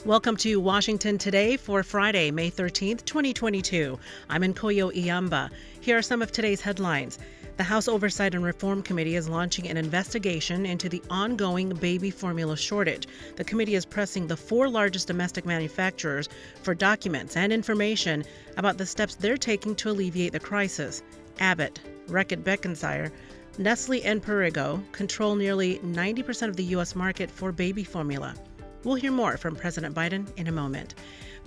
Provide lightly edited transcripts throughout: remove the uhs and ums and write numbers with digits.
Welcome to Washington Today for Friday, May 13th, 2022. I'm Nkoyo Iyamba. Here are some of today's headlines. The House Oversight and Reform Committee is launching an investigation into the ongoing baby formula shortage. The committee is pressing the four largest domestic manufacturers for documents and information about the steps they're taking to alleviate the crisis. Abbott, Reckitt Benckiser, Nestle and Perrigo control nearly 90% of the U.S. market for baby formula. We'll hear more from President Biden in a moment.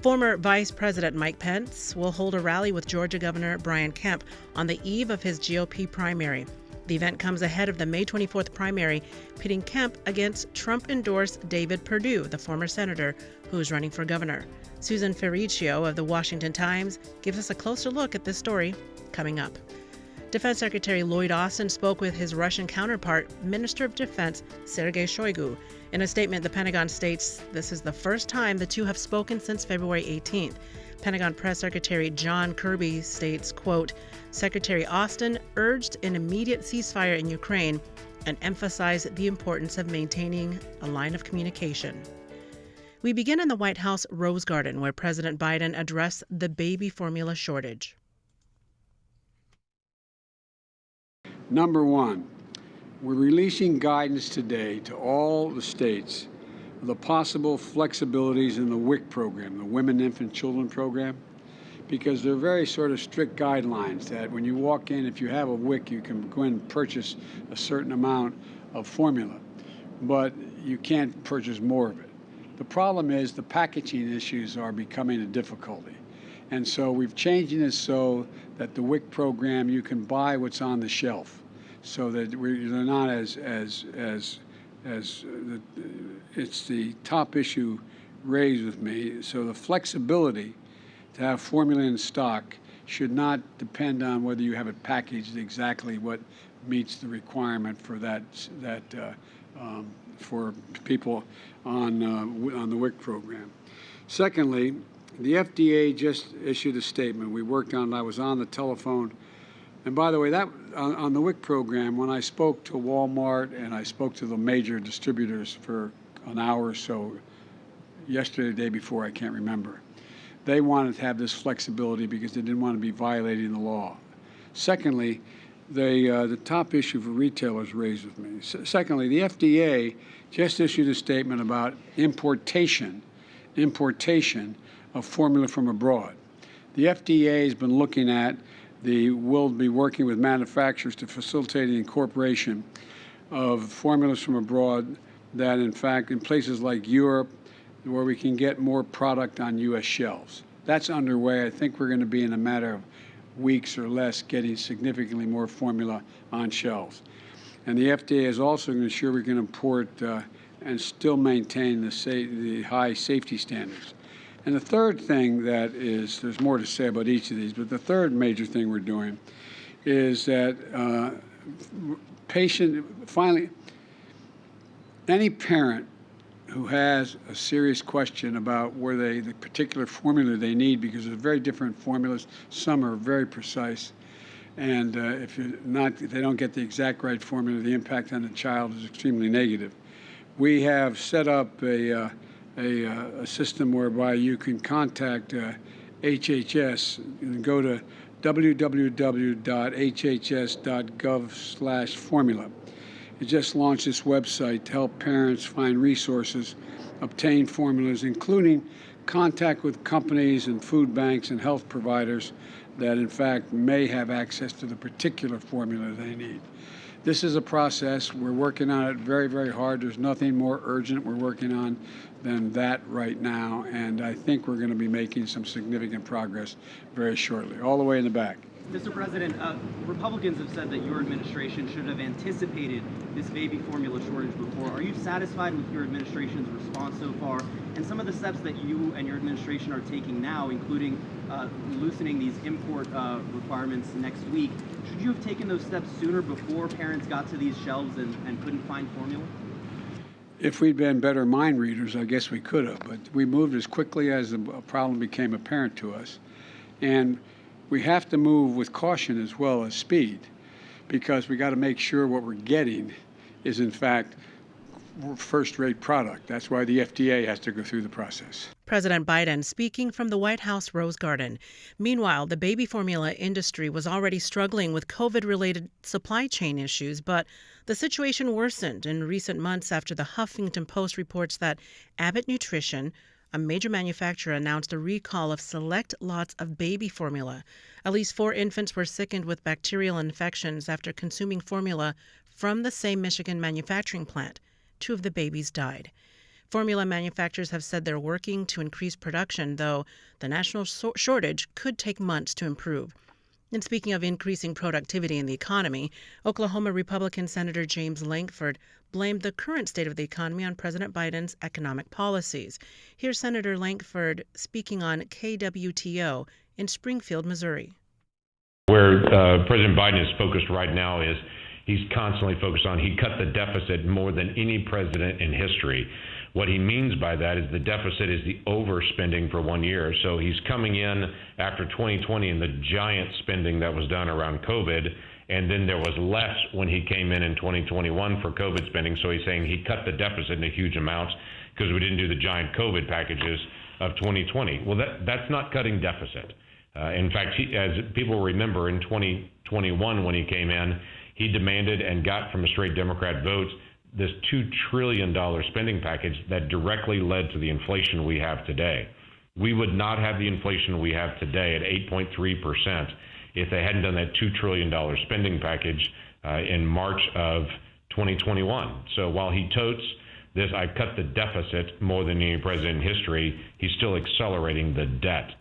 Former Vice President Mike Pence will hold a rally with Georgia Governor Kemp on the eve of his GOP primary. The event comes ahead of the May 24th primary, pitting Kemp against Trump-endorsed David Perdue, the former senator who is running for governor. Susan Ferrechio of the Washington Times gives us a closer look at this story coming up. Defense Secretary Lloyd Austin spoke with his Russian counterpart, Minister of Defense Sergei Shoigu. In a statement, the Pentagon states this is the first time the two have spoken since February 18th. Pentagon Press Secretary John Kirby states, quote, Secretary Austin urged an immediate ceasefire in Ukraine and emphasized the importance of maintaining a line of communication. We begin in the White House Rose Garden, where President Biden addressed the baby formula shortage. Number one, we're releasing guidance today to all the states of the possible flexibilities in the WIC program, the Women, Infant, Children program, because they're very sort of strict guidelines that when you walk in, if you have a WIC, you can go in and purchase a certain amount of formula, but you can't purchase more of it. The problem is the packaging issues are becoming a difficulty. And so we've changing it so that the WIC program, you can buy what's on the shelf, so that they're not it's the top issue raised with me. So the flexibility to have formula in stock should not depend on whether you have it packaged exactly what meets the requirement for for people on the WIC program. Secondly, the FDA just issued a statement. We worked on it. I was on the telephone. And by the way, that on the WIC program, when I spoke to Walmart and I spoke to the major distributors for an hour or so, yesterday, the day before, I can't remember, they wanted to have this flexibility because they didn't want to be violating the law. Secondly, the top issue for retailers raised with me. Secondly, the FDA just issued a statement about importation of formula from abroad. The FDA has been looking at will be working with manufacturers to facilitate the incorporation of formulas from abroad that, in fact, in places like Europe, where we can get more product on U.S. shelves. That's underway. I think we're going to be in a matter of weeks or less getting significantly more formula on shelves. And the FDA is also going to ensure we can import and still maintain the high safety standards. And the third thing that is, there's more to say about each of these, but the third major thing we're doing is that finally, any parent who has a serious question about the particular formula they need, because there's very different formulas, some are very precise, and if they don't get the exact right formula, the impact on the child is extremely negative. We have set up a system whereby you can contact HHS and go to www.hhs.gov/formula. It just launched this website to help parents find resources, obtain formulas, including contact with companies and food banks and health providers that, in fact, may have access to the particular formula they need. This is a process. We're working on it very, very hard. There's nothing more urgent we're working on than that right now, and I think we're going to be making some significant progress very shortly. All the way in the back. Mr. President, Republicans have said that your administration should have anticipated this baby formula shortage before. Are you satisfied with your administration's response so far and some of the steps that you and your administration are taking now, including loosening these import requirements next week? Should you have taken those steps sooner before parents got to these shelves and couldn't find formula? If we'd been better mind readers, I guess we could have, but we moved as quickly as the problem became apparent to us. And we have to move with caution as well as speed, because we got to make sure what we're getting is, in fact, first-rate product. That's why the FDA has to go through the process. President Biden speaking from the White House Rose Garden. Meanwhile, the baby formula industry was already struggling with COVID-related supply chain issues, but the situation worsened in recent months after the Huffington Post reports that Abbott Nutrition, a major manufacturer, announced a recall of select lots of baby formula. At least 4 infants were sickened with bacterial infections after consuming formula from the same Michigan manufacturing plant. 2 of the babies died. Formula manufacturers have said they're working to increase production, though the national shortage could take months to improve. And speaking of increasing productivity in the economy, Oklahoma Republican Senator James Lankford blamed the current state of the economy on President Biden's economic policies. Here's Senator Lankford speaking on KWTO in Springfield, Missouri. Where President Biden is focused right now is he's constantly focused on he cut the deficit more than any president in history. What he means by that is the deficit is the overspending for 1 year. So he's coming in after 2020 and the giant spending that was done around COVID, and then there was less when he came in 2021 for COVID spending. So he's saying he cut the deficit in a huge amount because we didn't do the giant COVID packages of 2020. Well, that's not cutting deficit. In fact, as people remember, in 2021 when he came in, he demanded and got from a straight Democrat votes this $2 trillion spending package that directly led to the inflation we have today. We would not have the inflation we have today at 8.3% if they hadn't done that $2 trillion spending package in March of 2021. So while he totes this, I cut the deficit more than any president in history, he's still accelerating the debt.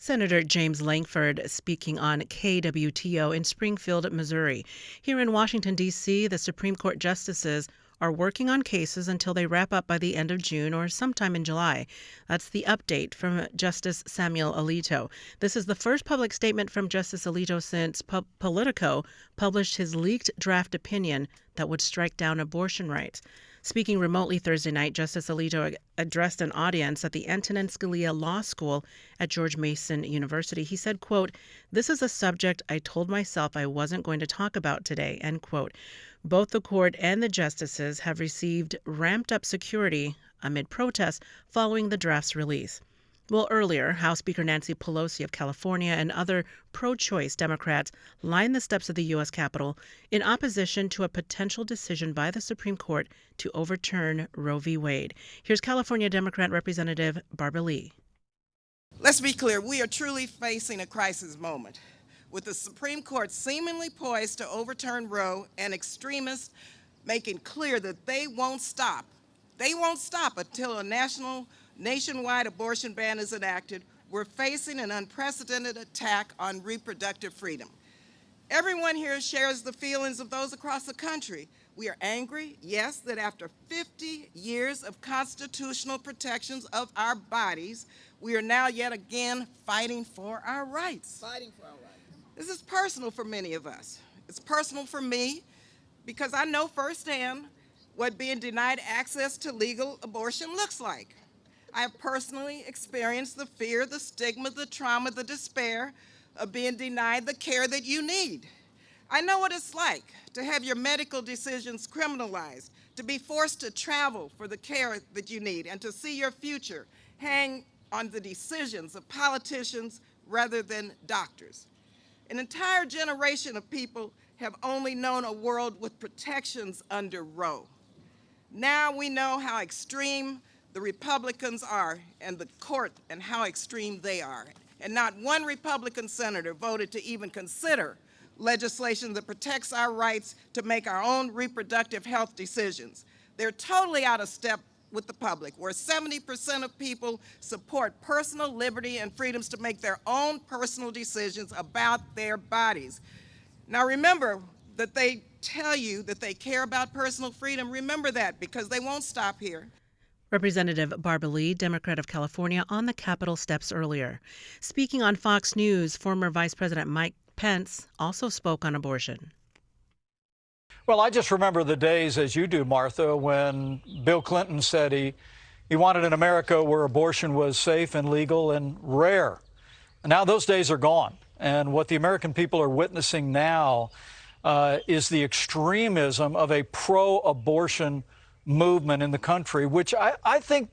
Senator James Lankford speaking on KWTO in Springfield, Missouri. Here in Washington, D.C., the Supreme Court justices are working on cases until they wrap up by the end of June or sometime in July. That's the update from Justice Samuel Alito. This is the first public statement from Justice Alito since Politico published his leaked draft opinion that would strike down abortion rights. Speaking remotely Thursday night, Justice Alito addressed an audience at the Antonin Scalia Law School at George Mason University. He said, quote, "This is a subject I told myself I wasn't going to talk about today," end quote. Both the court and the justices have received ramped up security amid protests following the draft's release. Well, earlier, House Speaker Nancy Pelosi of California and other pro-choice Democrats lined the steps of the U.S. Capitol in opposition to a potential decision by the Supreme Court to overturn Roe v. Wade. Here's California Democrat Representative Barbara Lee. Let's be clear, we are truly facing a crisis moment, with the Supreme Court seemingly poised to overturn Roe and extremists making clear that they won't stop. They won't stop until a nationwide abortion ban is enacted. We're facing an unprecedented attack on reproductive freedom. Everyone here shares the feelings of those across the country. We are angry, yes, that after 50 years of constitutional protections of our bodies, we are now yet again fighting for our rights. This is personal for many of us. It's personal for me because I know firsthand what being denied access to legal abortion looks like. I have personally experienced the fear, the stigma, the trauma, the despair of being denied the care that you need. I know what it's like to have your medical decisions criminalized, to be forced to travel for the care that you need, and to see your future hang on the decisions of politicians rather than doctors. An entire generation of people have only known a world with protections under Roe. Now we know how extreme the Republicans are and the court and how extreme they are. And not one Republican senator voted to even consider legislation that protects our rights to make our own reproductive health decisions. They're totally out of step with the public, where 70% of people support personal liberty and freedoms to make their own personal decisions about their bodies. Now remember that they tell you that they care about personal freedom. Remember that, because they won't stop here. Representative Barbara Lee, Democrat of California, on the Capitol steps earlier. Speaking on Fox News, former Vice President Mike Pence also spoke on abortion. Well, I just remember the days, as you do, Martha, when Bill Clinton said he wanted an America where abortion was safe and legal and rare. And now those days are gone. And what the American people are witnessing now is the extremism of a pro-abortion movement in the country, which I think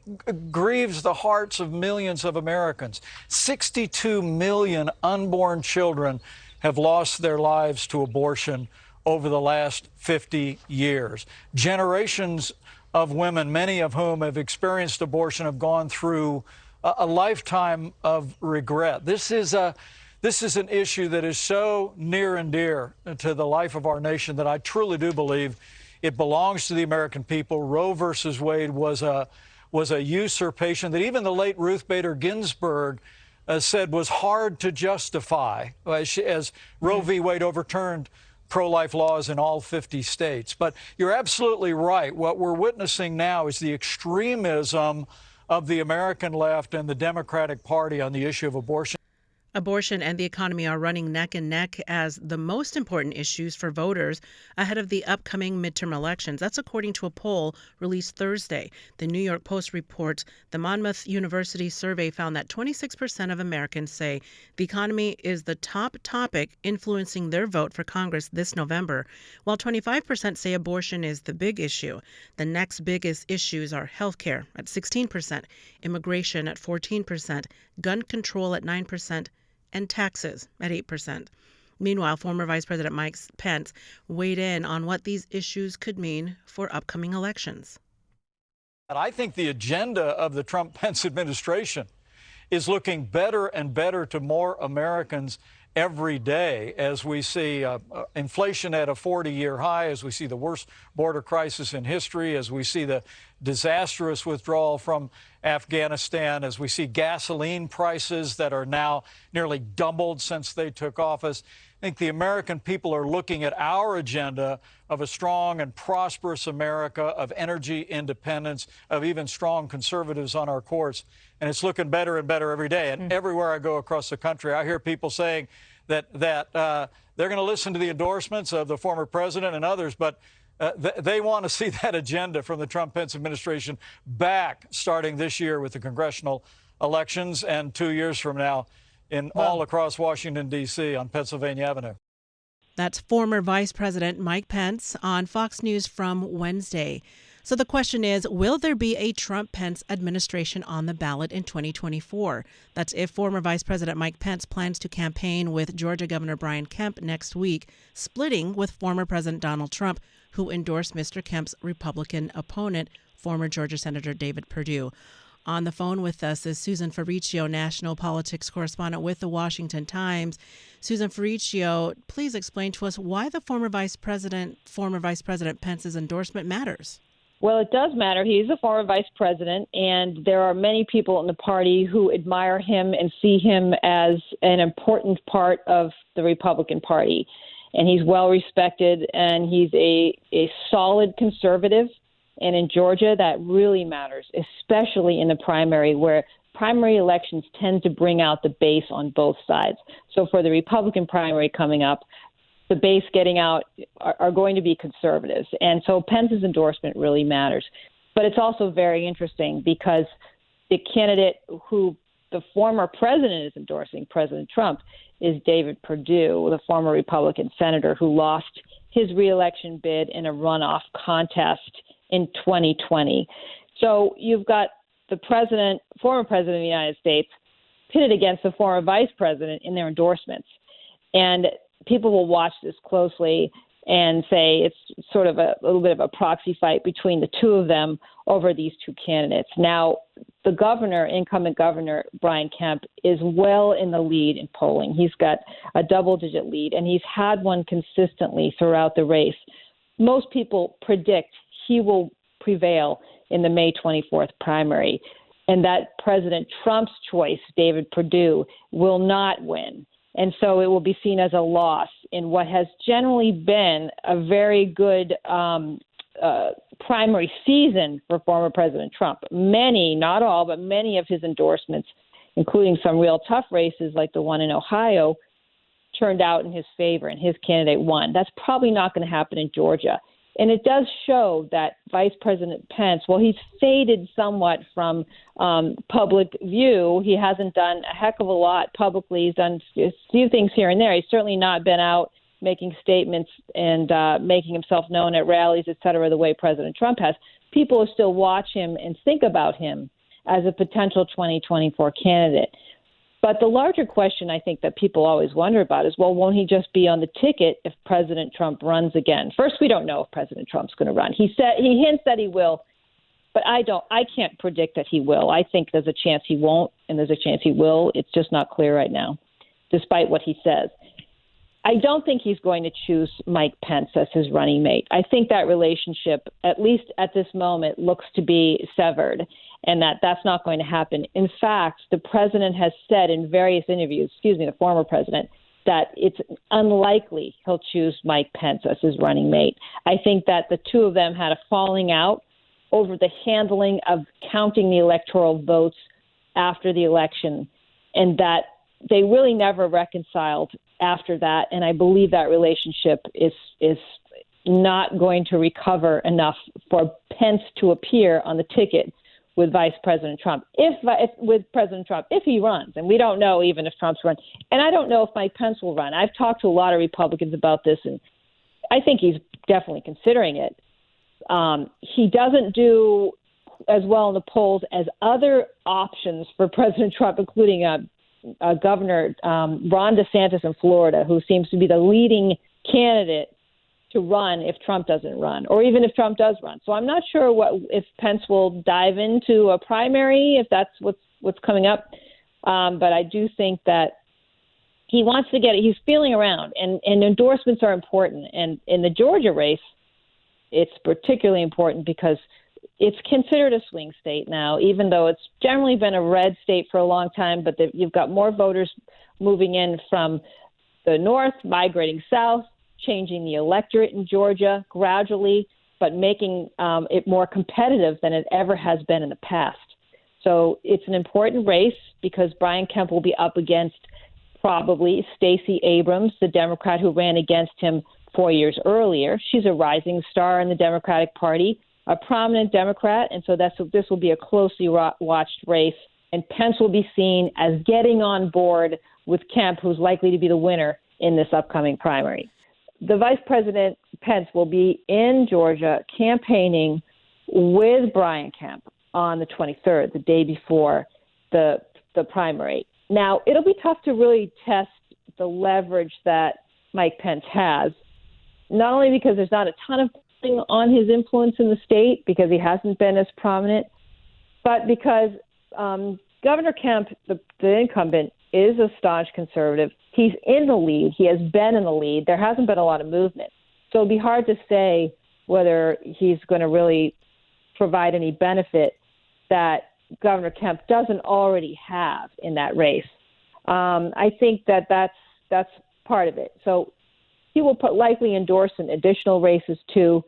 grieves the hearts of millions of Americans. 62 million unborn children have lost their lives to abortion over the last 50 years. Generations of women, many of whom have experienced abortion, have gone through a lifetime of regret. This is an issue that is so near and dear to the life of our nation that I truly do believe it belongs to the American people. Roe versus Wade was a usurpation that even the late Ruth Bader Ginsburg said was hard to justify as Roe v. Wade overturned pro-life laws in all 50 states. But you're absolutely right. What we're witnessing now is the extremism of the American left and the Democratic Party on the issue of abortion. Abortion and the economy are running neck and neck as the most important issues for voters ahead of the upcoming midterm elections. That's according to a poll released Thursday. The New York Post reports the Monmouth University survey found that 26% of Americans say the economy is the top topic influencing their vote for Congress this November, while 25% say abortion is the big issue. The next biggest issues are health care at 16%, immigration at 14%, gun control at 9%, and taxes at 8%. Meanwhile, former Vice President Mike Pence weighed in on what these issues could mean for upcoming elections. I think the agenda of the Trump-Pence administration is looking better and better to more Americans every day as we see inflation at a 40-year high, as we see the worst border crisis in history, as we see the disastrous withdrawal from Afghanistan, as we see gasoline prices that are now nearly doubled since they took office. I think the American people are looking at our agenda of a strong and prosperous America, of energy independence, of even strong conservatives on our courts. And it's looking better and better every day. And everywhere I go across the country, I hear people saying that they're going to listen to the endorsements of the former president and others, but they want to see that agenda from the Trump-Pence administration back starting this year with the congressional elections and 2 years from now all across Washington, D.C. on Pennsylvania Avenue. That's former Vice President Mike Pence on Fox News from Wednesday. So the question is, will there be a Trump-Pence administration on the ballot in 2024? That's if former Vice President Mike Pence plans to campaign with Georgia Governor Kemp next week, splitting with former President Donald Trump, who endorsed Mr. Kemp's Republican opponent, former Georgia Senator David Perdue. On the phone with us is Susan Ferrechio, national politics correspondent with the Washington Times. Susan Ferrechio, please explain to us why the former Vice President Pence's endorsement matters. Well, it does matter. He's a former vice president, and there are many people in the party who admire him and see him as an important part of the Republican Party. And he's well respected, and he's a solid conservative. And in Georgia, that really matters, especially in the primary, where primary elections tend to bring out the base on both sides. So for the Republican primary coming up, the base getting out are going to be conservatives. And so Pence's endorsement really matters. But it's also very interesting because the candidate who the former president is endorsing, President Trump, is David Perdue, the former Republican senator who lost his reelection bid in a runoff contest in 2020. So you've got the former president of the United States, pitted against the former vice president in their endorsements. And people will watch this closely and say it's sort of a little bit of a proxy fight between the two of them over these two candidates. Now, the incumbent governor, Brian Kemp, is well in the lead in polling. He's got a double-digit lead, and he's had one consistently throughout the race. Most people predict he will prevail in the May 24th primary, and that President Trump's choice, David Perdue, will not win. And so it will be seen as a loss in what has generally been a very good primary season for former President Trump. Many, not all, but many of his endorsements, including some real tough races like the one in Ohio, turned out in his favor and his candidate won. That's probably not going to happen in Georgia. And it does show that Vice President Pence, well, he's faded somewhat from public view. He hasn't done a heck of a lot publicly. He's done a few things here and there. He's certainly not been out making statements and making himself known at rallies, et cetera, the way President Trump has, people will still watch him and think about him as a potential 2024 candidate. But the larger question I think that people always wonder about is, well, won't he just be on the ticket if President Trump runs again? First, we don't know if President Trump's going to run. He hints that he will, but I can't predict that he will. I think there's a chance he won't, and there's a chance he will. It's just not clear right now, despite what he says. I don't think he's going to choose Mike Pence as his running mate. I think that relationship, at least at this moment, looks to be severed, and that's not going to happen. In fact, the president has said in various interviews, the former president, that it's unlikely he'll choose Mike Pence as his running mate. I think that the two of them had a falling out over the handling of counting the electoral votes after the election, and that they really never reconciled after that. And I believe that relationship is not going to recover enough for Pence to appear on the ticket with Vice President Trump, if he runs. And we don't know even if Trump's run. And I don't know if Mike Pence will run. I've talked to a lot of Republicans about this, and I think he's definitely considering it. He doesn't do as well in the polls as other options for President Trump, including Governor Ron DeSantis in Florida, who seems to be the leading candidate to run if Trump doesn't run, or even if Trump does run. So I'm not sure if Pence will dive into a primary, if that's what's coming up. But I do think that he wants to get it. He's feeling around, and endorsements are important. And in the Georgia race, it's particularly important because it's considered a swing state now, even though it's generally been a red state for a long time. But you've got more voters moving in from the north, migrating south, changing the electorate in Georgia gradually, but making it more competitive than it ever has been in the past. So it's an important race because Brian Kemp will be up against probably Stacey Abrams, the Democrat who ran against him 4 years earlier. She's a rising star in the Democratic Party, a prominent Democrat, and so this will be a closely watched race. And Pence will be seen as getting on board with Kemp, who's likely to be the winner in this upcoming primary. The Vice President Pence will be in Georgia campaigning with Brian Kemp on the 23rd, the day before the primary. Now, it'll be tough to really test the leverage that Mike Pence has, not only because there's not a ton of on his influence in the state because he hasn't been as prominent, but because Governor Kemp, the incumbent, is a staunch conservative. He's in the lead. He has been in the lead. There hasn't been a lot of movement. So it'd be hard to say whether he's going to really provide any benefit that Governor Kemp doesn't already have in that race. I think that's part of it. So he will likely endorse in additional races, too,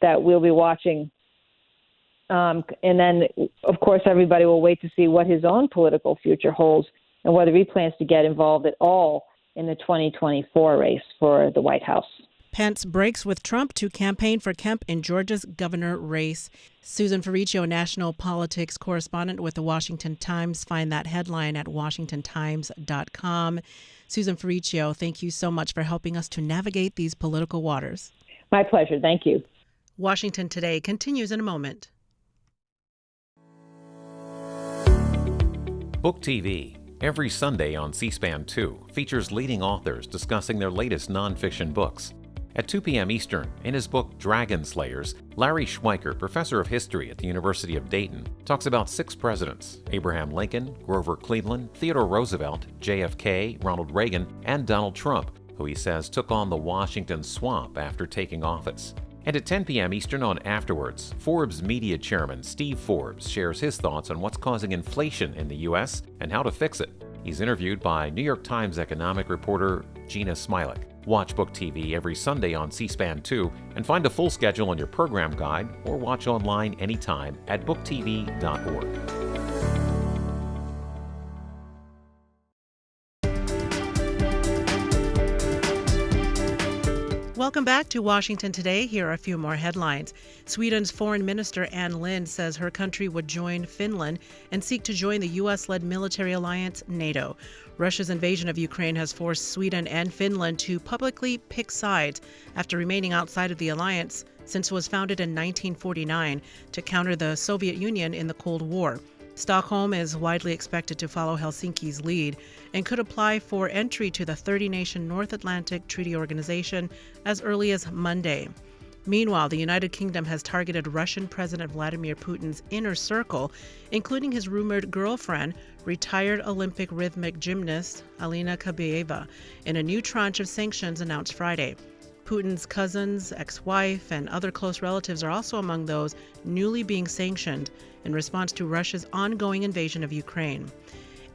that we'll be watching. And then, of course, everybody will wait to see what his own political future holds and whether he plans to get involved at all in the 2024 race for the White House. Pence breaks with Trump to campaign for Kemp in Georgia's governor race. Susan Ferrechio, national politics correspondent with the Washington Times. Find that headline at washingtontimes.com. Susan Ferrechio, thank you so much for helping us to navigate these political waters. My pleasure. Thank you. Washington Today continues in a moment. Book TV, every Sunday on C-SPAN 2, features leading authors discussing their latest nonfiction books. At 2 p.m. Eastern, in his book Dragon Slayers, Larry Schweiker, professor of history at the University of Dayton, talks about 6 presidents: Abraham Lincoln, Grover Cleveland, Theodore Roosevelt, JFK, Ronald Reagan, and Donald Trump, who he says took on the Washington swamp after taking office. And at 10 p.m. Eastern on Afterwards, Forbes media chairman Steve Forbes shares his thoughts on what's causing inflation in the U.S. and how to fix it. He's interviewed by New York Times economic reporter Gina Smilik. Watch Book TV every Sunday on C-SPAN 2 and find a full schedule on your program guide or watch online anytime at booktv.org. Welcome Welcome back to Washington Today. Here are a few more headlines. Sweden's Foreign Minister Ann Linde says her country would join Finland and seek to join the U.S.-led military alliance NATO. Russia's invasion of Ukraine has forced Sweden and Finland to publicly pick sides after remaining outside of the alliance since it was founded in 1949 to counter the Soviet Union in the Cold War. Stockholm is widely expected to follow Helsinki's lead and could apply for entry to the 30-nation North Atlantic Treaty Organization as early as Monday. Meanwhile, the United Kingdom has targeted Russian President Vladimir Putin's inner circle, including his rumored girlfriend, retired Olympic rhythmic gymnast Alina Kabaeva, in a new tranche of sanctions announced Friday. Putin's cousins, ex-wife, and other close relatives are also among those newly being sanctioned in response to Russia's ongoing invasion of Ukraine.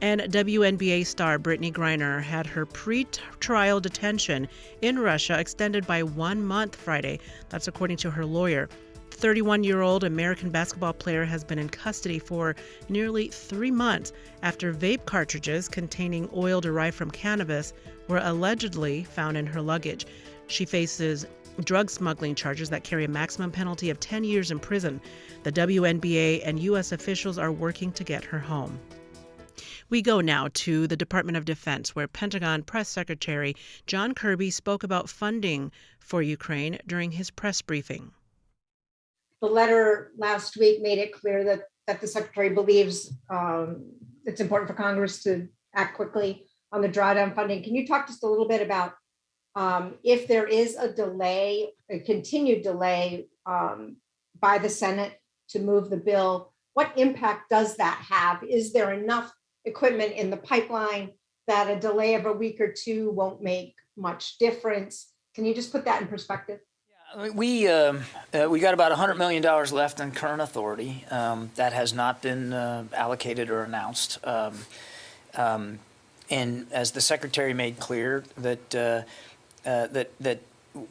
And WNBA star Brittany Griner had her pre-trial detention in Russia extended by 1 month Friday. That's according to her lawyer. The 31-year-old American basketball player has been in custody for nearly 3 months after vape cartridges containing oil derived from cannabis were allegedly found in her luggage. She faces drug smuggling charges that carry a maximum penalty of 10 years in prison. The WNBA and U.S. officials are working to get her home. We go now to the Department of Defense, where Pentagon Press Secretary John Kirby spoke about funding for Ukraine during his press briefing. The letter last week made it clear that the Secretary believes it's important for Congress to act quickly on the drawdown funding. Can you talk just a little bit about if there is a delay, a continued delay by the Senate to move the bill, what impact does that have? Is there enough equipment in the pipeline that a delay of a week or two won't make much difference? Can you just put that in perspective? Yeah, we got about $100 million left in current authority that has not been allocated or announced. And as the Secretary made clear, that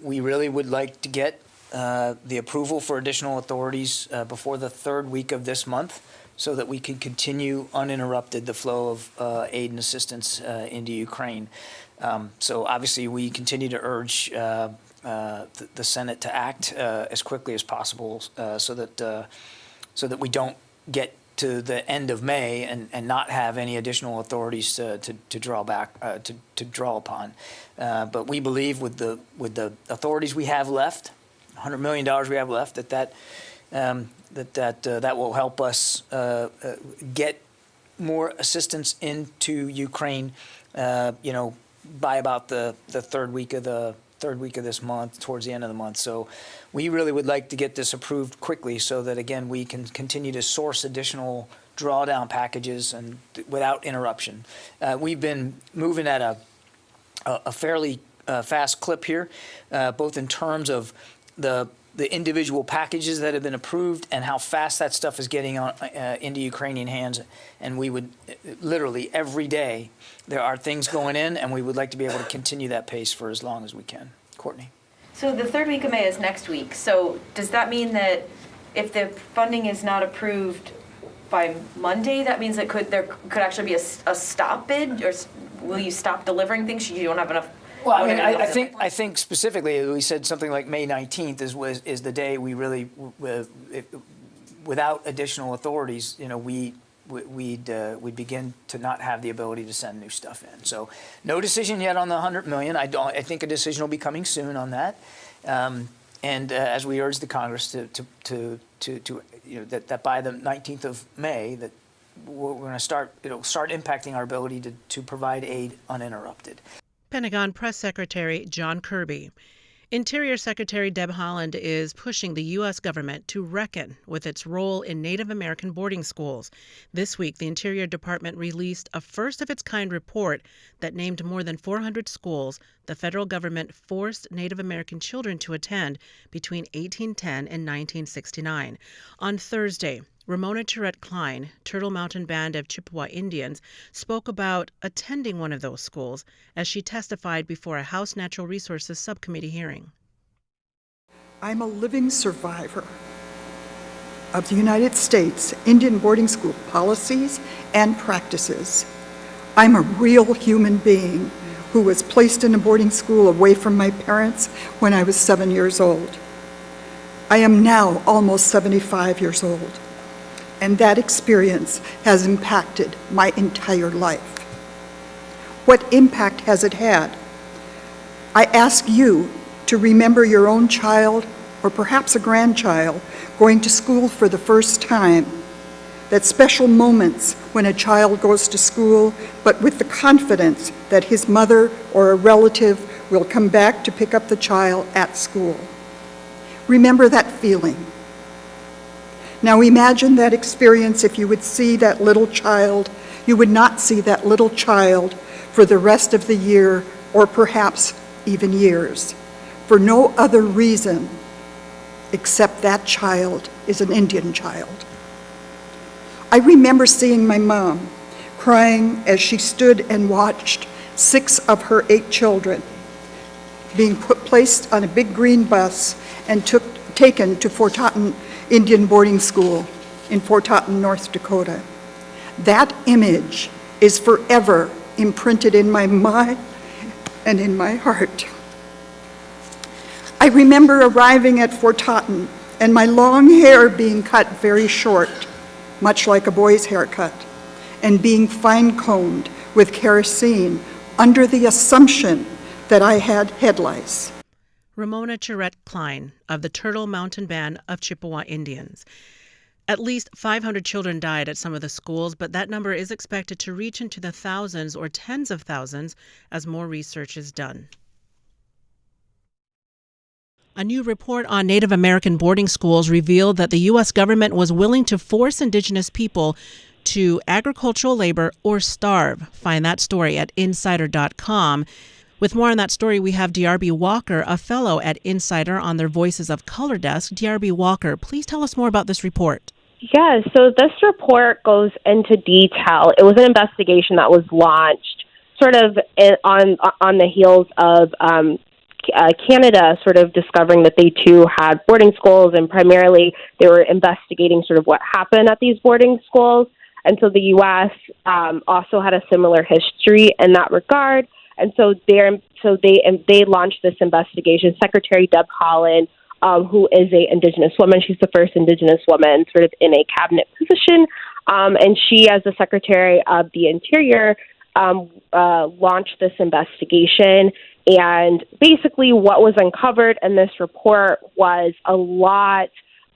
we really would like to get the approval for additional authorities before the third week of this month, so that we can continue uninterrupted the flow of aid and assistance into Ukraine. So obviously we continue to urge the Senate to act as quickly as possible so that we don't get to the end of May and not have any additional authorities to draw back to draw upon. But we believe with the authorities we have left, $100 million we have left, that will help us get more assistance into Ukraine, by about the third week of this month, towards the end of the month. So we really would like to get this approved quickly, so that again we can continue to source additional drawdown packages and without interruption. We've been moving at a fairly fast clip here, both in terms of the individual packages that have been approved and how fast that stuff is getting into Ukrainian hands. And we would literally every day there are things going in, and we would like to be able to continue that pace for as long as we can. Courtney. So the third week of May is next week. So does that mean that if the funding is not approved by Monday, that means there could actually be a stop bid, or will you stop delivering things? You don't have enough. Well, I mean, I think specifically we said something like May 19th is the day we really, without additional authorities, we'd begin to not have the ability to send new stuff in. So no decision yet on the $100 million. I think a decision will be coming soon on that. And as we urge the Congress to that by the 19th of May that we're going to start impacting our ability to provide aid uninterrupted. Pentagon Press Secretary John Kirby. Interior Secretary Deb Haaland is pushing the U.S. government to reckon with its role in Native American boarding schools. This week, the Interior Department released a first-of-its-kind report that named more than 400 schools the federal government forced Native American children to attend between 1810 and 1969. On Thursday, Ramona Tourette Klein, Turtle Mountain Band of Chippewa Indians, spoke about attending one of those schools as she testified before a House Natural Resources Subcommittee hearing. I'm a living survivor of the United States Indian boarding school policies and practices. I'm a real human being who was placed in a boarding school away from my parents when I was 7 years old. I am now almost 75 years old, and that experience has impacted my entire life. What impact has it had? I ask you to remember your own child, or perhaps a grandchild, going to school for the first time. That special moments when a child goes to school, but with the confidence that his mother or a relative will come back to pick up the child at school. Remember that feeling. Now imagine that experience if you would see that little child. You would not see that little child for the rest of the year, or perhaps even years, for no other reason except that child is an Indian child. I remember seeing my mom crying as she stood and watched 6 of her 8 children being placed on a big green bus and taken to Fort Totten Indian Boarding School in Fort Totten, North Dakota. That image is forever imprinted in my mind and in my heart. I remember arriving at Fort Totten and my long hair being cut very short, much like a boy's haircut, and being fine-combed with kerosene under the assumption that I had head lice. Ramona Charette Klein of the Turtle Mountain Band of Chippewa Indians. At least 500 children died at some of the schools, but that number is expected to reach into the thousands or tens of thousands as more research is done. A new report on Native American boarding schools revealed that the U.S. government was willing to force Indigenous people to agricultural labor or starve. Find that story at insider.com. With more on that story, we have DeArbea Walker, a fellow at Insider, on their Voices of Color desk. DeArbea Walker, please tell us more about this report. Yeah, so this report goes into detail. It was an investigation that was launched sort of on the heels of Canada sort of discovering that they too had boarding schools, and primarily they were investigating sort of what happened at these boarding schools. And so the U.S. Also had a similar history in that regard. And so they launched this investigation. Secretary Deb Haaland, who is a Indigenous woman, she's the first Indigenous woman sort of in a cabinet position, and she, as the Secretary of the Interior, launched this investigation. And basically what was uncovered in this report was a lot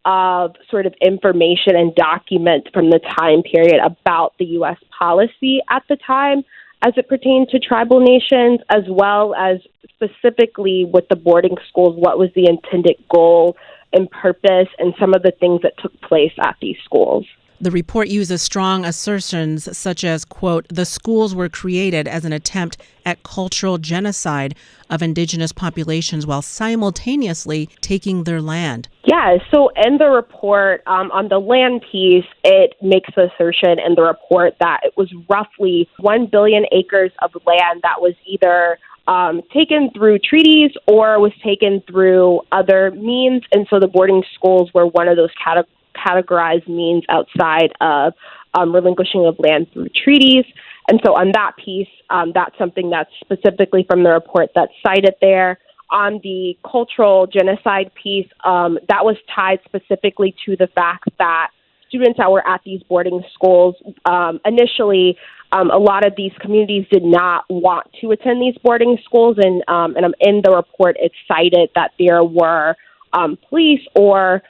of sort of information and documents from the time period about the U.S. policy at the time as it pertained to tribal nations, as well as specifically with the boarding schools, what was the intended goal and purpose and some of the things that took place at these schools. The report uses strong assertions such as, quote, the schools were created as an attempt at cultural genocide of Indigenous populations while simultaneously taking their land. Yeah, so in the report, on the land piece, it makes the assertion in the report that it was roughly 1 billion acres of land that was either taken through treaties or was taken through other means. And so the boarding schools were one of those categorized means outside of relinquishing of land through treaties. And so on that piece, that's something that's specifically from the report that's cited there. On the cultural genocide piece, that was tied specifically to the fact that students that were at these boarding schools, initially, a lot of these communities did not want to attend these boarding schools. And in the report, it cited that there were police or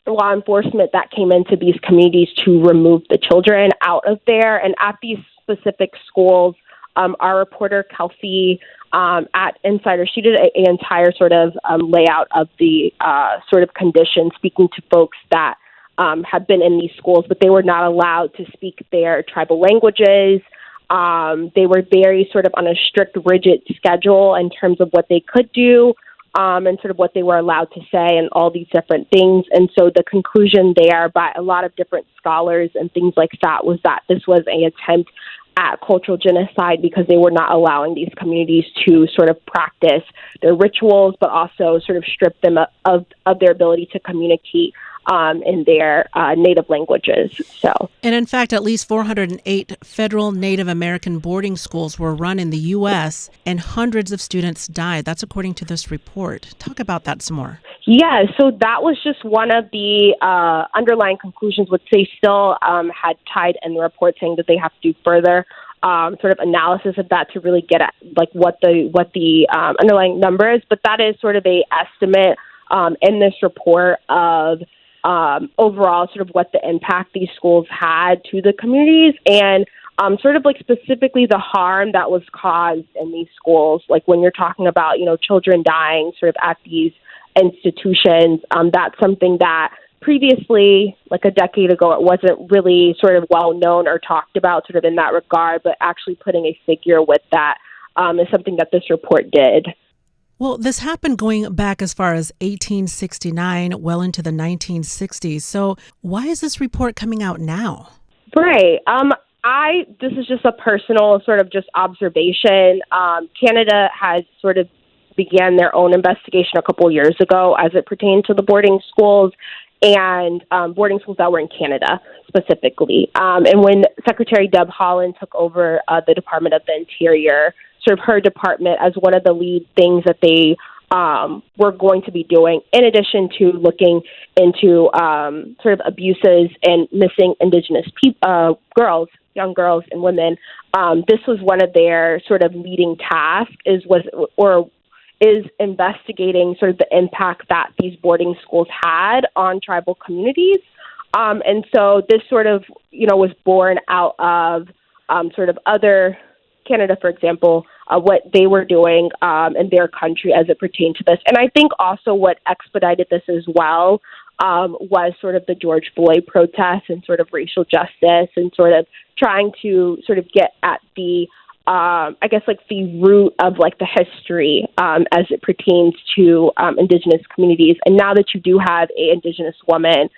law enforcement that came into these communities to remove the children out of there. And at these specific schools, our reporter, Kelsey, at Insider, she did an entire sort of layout of the sort of conditions, speaking to folks that had been in these schools, but they were not allowed to speak their tribal languages. They were very sort of on a strict, rigid schedule in terms of what they could do. And sort of what they were allowed to say and all these different things. And so the conclusion there by a lot of different scholars and things like that was that this was an attempt at cultural genocide because they were not allowing these communities to sort of practice their rituals, but also sort of strip them of their ability to communicate in their native languages. And in fact, at least 408 federal Native American boarding schools were run in the U.S., and hundreds of students died. That's according to this report. Talk about that some more. Yeah, so that was just one of the underlying conclusions, which they still had tied in the report, saying that they have to do further sort of analysis of that to really get at like what the underlying number is. But that is sort of a estimate in this report of overall sort of what the impact these schools had to the communities, and sort of like specifically the harm that was caused in these schools. Like when you're talking about, children dying sort of at these institutions, that's something that previously, like a decade ago, it wasn't really sort of well known or talked about sort of in that regard, but actually putting a figure with that is something that this report did. Well, this happened going back as far as 1869, well into the 1960s. So why is this report coming out now? Right. This is just a personal sort of just observation. Canada has sort of began their own investigation a couple of years ago as it pertained to the boarding schools and boarding schools that were in Canada specifically. And when Secretary Deb Haaland took over the Department of the Interior, sort of her department as one of the lead things that they were going to be doing, in addition to looking into sort of abuses and missing Indigenous girls, young girls and women, this was one of their sort of leading tasks is investigating sort of the impact that these boarding schools had on tribal communities. And so this sort of, was born out of sort of other Canada, for example, what they were doing in their country as it pertained to this. And I think also what expedited this as well was sort of the George Floyd protests and sort of racial justice and sort of trying to sort of get at the the root of like the history as it pertains to Indigenous communities. And now that you do have an Indigenous woman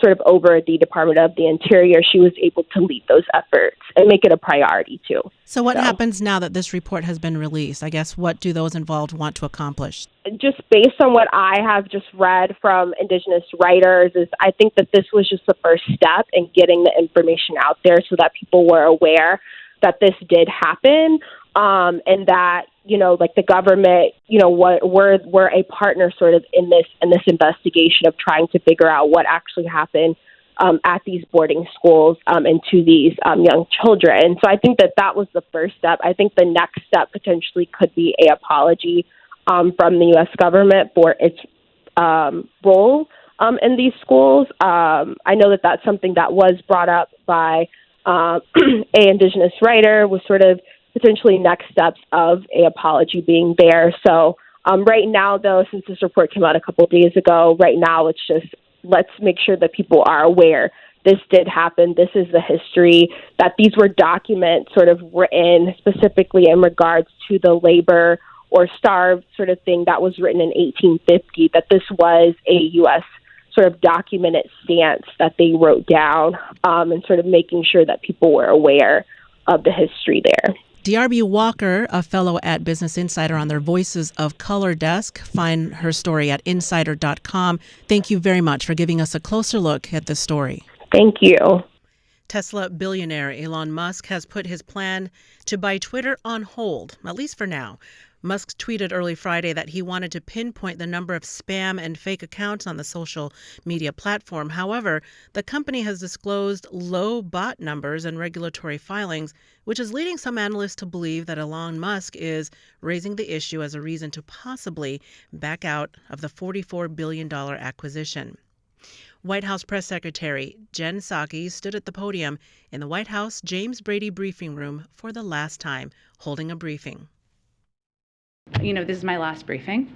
sort of over the Department of the Interior, she was able to lead those efforts and make it a priority too. So what happens now that this report has been released? I guess what do those involved want to accomplish? Just based on what I have just read from Indigenous writers, is I think that this was just the first step in getting the information out there so that people were aware that this did happen, and that, like the government, we're a partner sort of in this investigation of trying to figure out what actually happened at these boarding schools and to these young children. So I think that was the first step. I think the next step potentially could be an apology from the U.S. government for its role in these schools. I know that that's something that was brought up by a Indigenous writer, was sort of potentially next steps of a apology being there. So right now, though, since this report came out a couple of days ago, right now it's just let's make sure that people are aware this did happen. This is the history, that these were documents sort of written specifically in regards to the labor or starve sort of thing that was written in 1850, that this was a U.S. sort of documented stance that they wrote down, and sort of making sure that people were aware of the history there. DeArbea Walker, a fellow at Business Insider on their Voices of Color desk. Find her story at insider.com. Thank you very much for giving us a closer look at this story. Thank you. Tesla billionaire Elon Musk has put his plan to buy Twitter on hold, at least for now. Musk tweeted early Friday that he wanted to pinpoint the number of spam and fake accounts on the social media platform. However, the company has disclosed low bot numbers and regulatory filings, which is leading some analysts to believe that Elon Musk is raising the issue as a reason to possibly back out of the $44 billion acquisition. White House Press Secretary Jen Psaki stood at the podium in the White House James Brady briefing room for the last time, holding a briefing. This is my last briefing,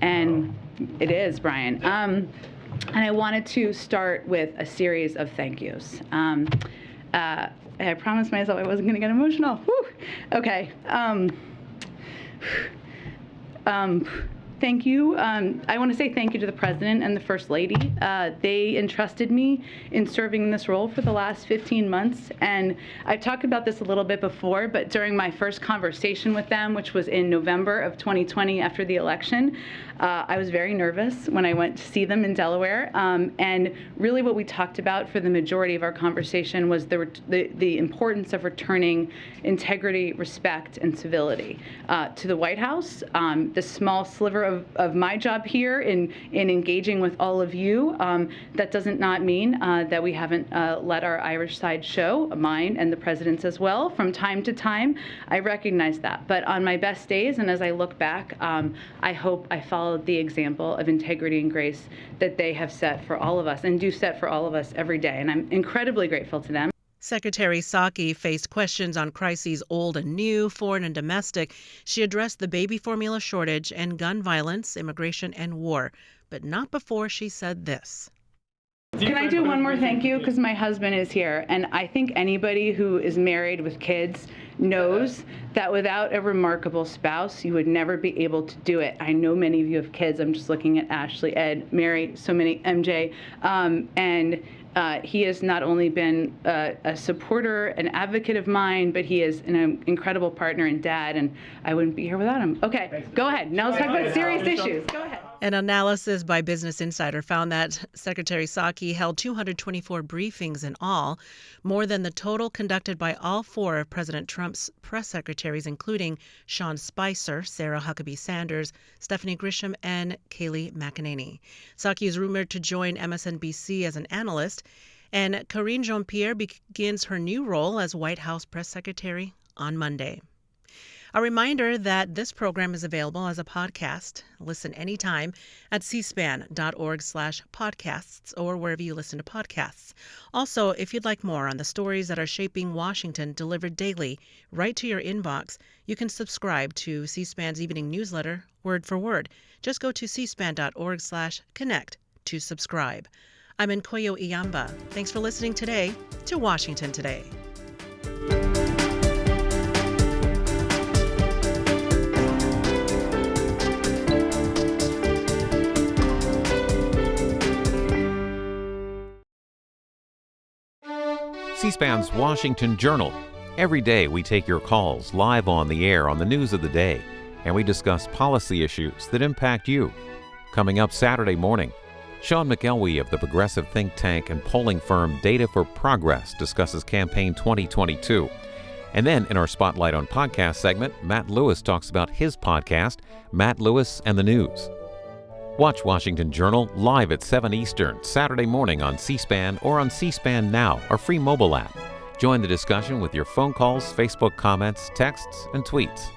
and it is, Brian. And I wanted to start with a series of thank yous. I promised myself I wasn't going to get emotional. Whew. Okay. Thank thank you. I want to say thank you to the President and the First Lady. They entrusted me in serving in this role for the last 15 months. And I've talked about this a little bit before, but during my first conversation with them, which was in November of 2020 after the election, I was very nervous when I went to see them in Delaware. And really what we talked about for the majority of our conversation was the importance of returning integrity, respect, and civility to the White House. The small sliver of my job here in engaging with all of you, that doesn't not mean that we haven't let our Irish side show, mine and the President's as well, from time to time. I recognize that. But on my best days, and as I look back, I hope I followed the example of integrity and grace that they have set for all of us and do set for all of us every day. And I'm incredibly grateful to them. Secretary Psaki faced questions on crises old and new, foreign and domestic. She addressed the baby formula shortage and gun violence, immigration and war, but not before she said this. Can I do one more thank you? Because my husband is here, and I think anybody who is married with kids knows that without a remarkable spouse, you would never be able to do it. I know many of you have kids. I'm just looking at Ashley, Ed, Mary, so many, MJ, and he has not only been a supporter, an advocate of mine, but he is an incredible partner and dad, and I wouldn't be here without him. Okay, go ahead. Now let's talk about serious issues. Go ahead. An analysis by Business Insider found that Secretary Psaki held 224 briefings in all, more than the total conducted by all four of President Trump's press secretaries, including Sean Spicer, Sarah Huckabee Sanders, Stephanie Grisham, and Kayleigh McEnany. Psaki is rumored to join MSNBC as an analyst, and Karine Jean-Pierre begins her new role as White House press secretary on Monday. A reminder that this program is available as a podcast. Listen anytime at cspan.org/podcasts or wherever you listen to podcasts. Also, if you'd like more on the stories that are shaping Washington delivered daily right to your inbox, you can subscribe to C-SPAN's evening newsletter, word for word. Just go to cspan.org/connect to subscribe. I'm Nkoyo Iyamba. Thanks for listening today to Washington Today. C-SPAN's Washington Journal. Every day we take your calls live on the air on the news of the day, and we discuss policy issues that impact you. Coming up Saturday morning, Sean McElwee of the progressive think tank and polling firm Data for Progress discusses Campaign 2022. And then in our Spotlight on Podcast segment, Matt Lewis talks about his podcast, Matt Lewis and the News. Watch Washington Journal live at 7 Eastern, Saturday morning on C-SPAN or on C-SPAN Now, our free mobile app. Join the discussion with your phone calls, Facebook comments, texts, and tweets.